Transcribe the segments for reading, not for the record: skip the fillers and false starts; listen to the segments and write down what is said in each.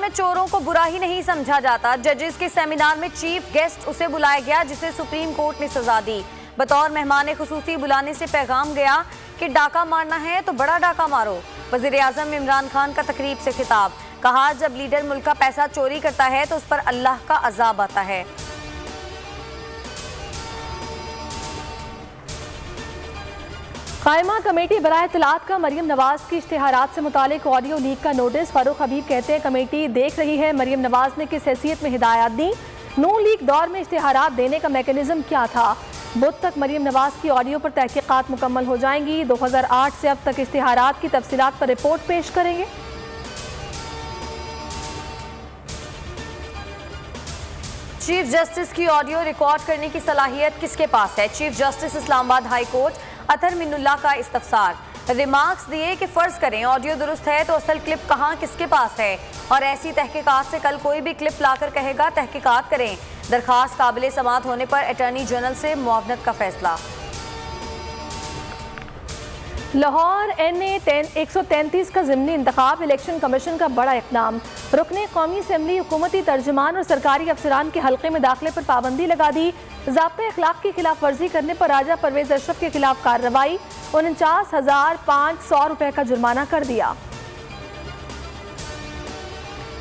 में चोरों को बुरा ही नहीं समझा जाता। जजेस के सेमिनार में चीफ गेस्ट उसे बुलाया गया जिसे सुप्रीम कोर्ट ने सजा दी। बतौर मेहमान खुसूसी बुलाने से पैगाम गया कि डाका मारना है तो बड़ा डाका मारो। वजीर आजम इमरान खान का तकरीब से खिताब, कहा जब लीडर मुल्क का पैसा चोरी करता है तो उस पर अल्लाह का अजाब आता है। कायमा कमेटी बराए इत्तलात का मरियम नवाज की इश्तिहारात से मुतालिक ऑडियो लीक का नोटिस। फारूक हबीब कहते हैं कमेटी देख रही है मरियम नवाज ने किस हैसियत में हिदायत दी, नून लीक दौर में इश्तिहारात देने का मैकेनिज्म क्या था। बुध तक मरियम नवाज की ऑडियो पर तहकीकात मुकम्मल हो जाएंगी। 2008 से अब तक इश्तिहारात की तफसीलात पर रिपोर्ट पेश करेंगे। चीफ जस्टिस की ऑडियो रिकॉर्ड करने की सलाहियत किसके पास है? Chief justice Islamabad high court Athar Minallah का इस्तफसार, रिमार्क्स दिए कि फर्ज करें ऑडियो दुरुस्त है तो असल क्लिप कहाँ किसके पास है, और ऐसी तहकीकात से कल कोई भी क्लिप लाकर कहेगा तहकीकात करें। दरखास्त काबिल समाअत होने पर अटॉर्नी जनरल से मुआवनत का फैसला। लाहौर NA 133 का ज़िमनी इंतखाब, इलेक्शन कमीशन का बड़ा इक़दाम। रुकने कौमी असम्बली हुकूमती तर्जुमान और सरकारी अफसरान के हल्के में दाखिले पर पाबंदी लगा दी। ज़ाब्ते अखलाक की खिलाफ वर्जी करने पर राजा परवेज अशरफ के खिलाफ कार्रवाई, 49,500 रुपये का जुर्माना कर दिया।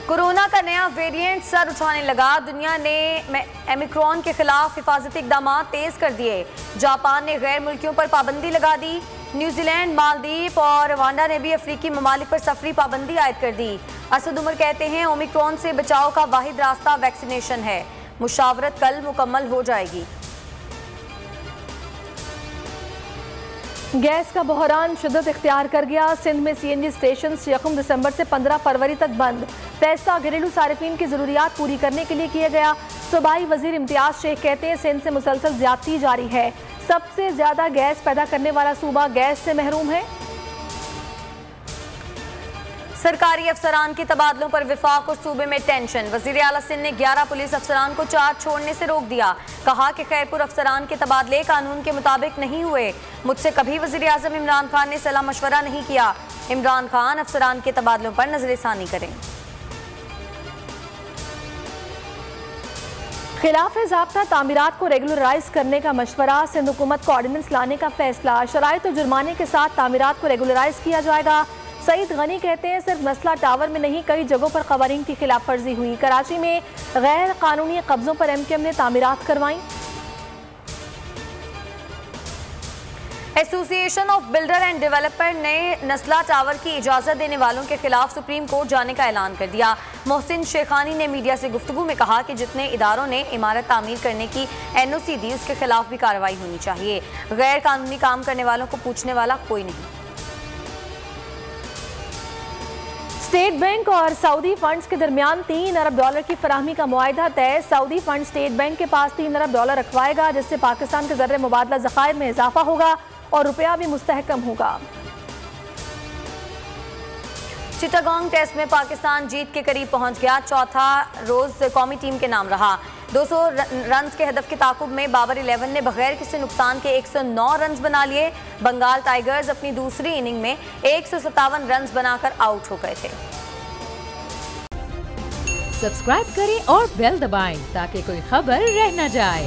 कोरोना का नया वेरिएंट सर उठाने लगा। दुनिया ने ओमिक्रॉन के खिलाफ हिफाजती इक़दाम तेज कर दिए। जापान ने गैर मुल्कियों पर पाबंदी लगा दी। न्यूजीलैंड, मालदीव और रवांडा ने भी अफ्रीकी ममालिक पर सफरी पाबंदी आयद कर दी। असद उमर कहते हैं ओमिक्रॉन से बचाव का वाहिद रास्ता वैक्सीनेशन है। मुशावरत कल मुकम्मल हो जाएगी। गैस का बहरान शिद्दत इख्तियार कर गया। सिंध में CNG स्टेशन 1 दिसंबर से 15 फरवरी तक बंद। फैसला घरेलू सारिफीन की जरूरियात पूरी करने के लिए किया गया। सूबाई वजीर इम्तियाज शेख कहते हैं सिंध से मुसलसल ज्यादती जारी है। सबसे ज्यादा गैस पैदा करने वाला सूबा गैस से महरूम है। सरकारी अफसरान के तबादलों पर विफाक और सूबे में टेंशन। वजीर आला सिंध ने 11 पुलिस अफसरान को चार्ज छोड़ने से रोक दिया। कहा कि खैरपुर अफसरान के तबादले कानून के मुताबिक नहीं हुए। मुझसे कभी वजीर आजम इमरान खान ने सलाह मशवरा नहीं किया। इमरान खान अफसरान के तबादलों पर नजरसानी करें। खिलाफ ज़ाब्ता तामीरात को रेगुलराइज करने का मशवरा। सिंध हुकूमत को ऑर्डिनेंस लाने का फैसला। शराइत और जुर्माने के साथ तामीरात को रेगुलराइज किया जाएगा। सईद गनी कहते हैं सिर्फ मसला टावर में नहीं, कई जगहों पर कवानीन की खिलाफ वर्जी हुई। कराची में गैर कानूनी कब्जों पर MKM ने तामीरात करवाई। Association of builder end developer ने नस्ला टावर की इजाज़त देने वालों के खिलाफ सुप्रीम कोर्ट जाने का ऐलान कर दिया। मोहसिन शेखानी ने मीडिया से गुफ्तगू में कहा कि जितने इदारों ने इमारत तामीर करने की NOC दी उसके खिलाफ भी कार्रवाई होनी चाहिए। गैर कानूनी काम करने वालों को पूछने वाला कोई नहीं। स्टेट बैंक और सऊदी फंड्स के दरमियान $3 अरब की फराहमी का मुआहदा तय। सऊदी फंड स्टेट बैंक के पास $3 अरब रखवाएगा जिससे पाकिस्तान के ज़र्रे मुबादला ज़खायर में इजाफा होगा और रुपया भी मुस्तहकम होगा। चिटागोंग टेस्ट में पाकिस्तान जीत के करीब पहुंच गया। चौथा रोज कौमी टीम के नाम रहा। 200 रन के हदफ के ताकुब में बाबर 11 ने बगैर किसी नुकसान के 109 रन बना लिए। बंगाल टाइगर्स अपनी दूसरी इनिंग में 157 रन बनाकर आउट हो गए थे। सब्सक्राइब करें और बेल दबाएं ताकि कोई खबर रह न जाए।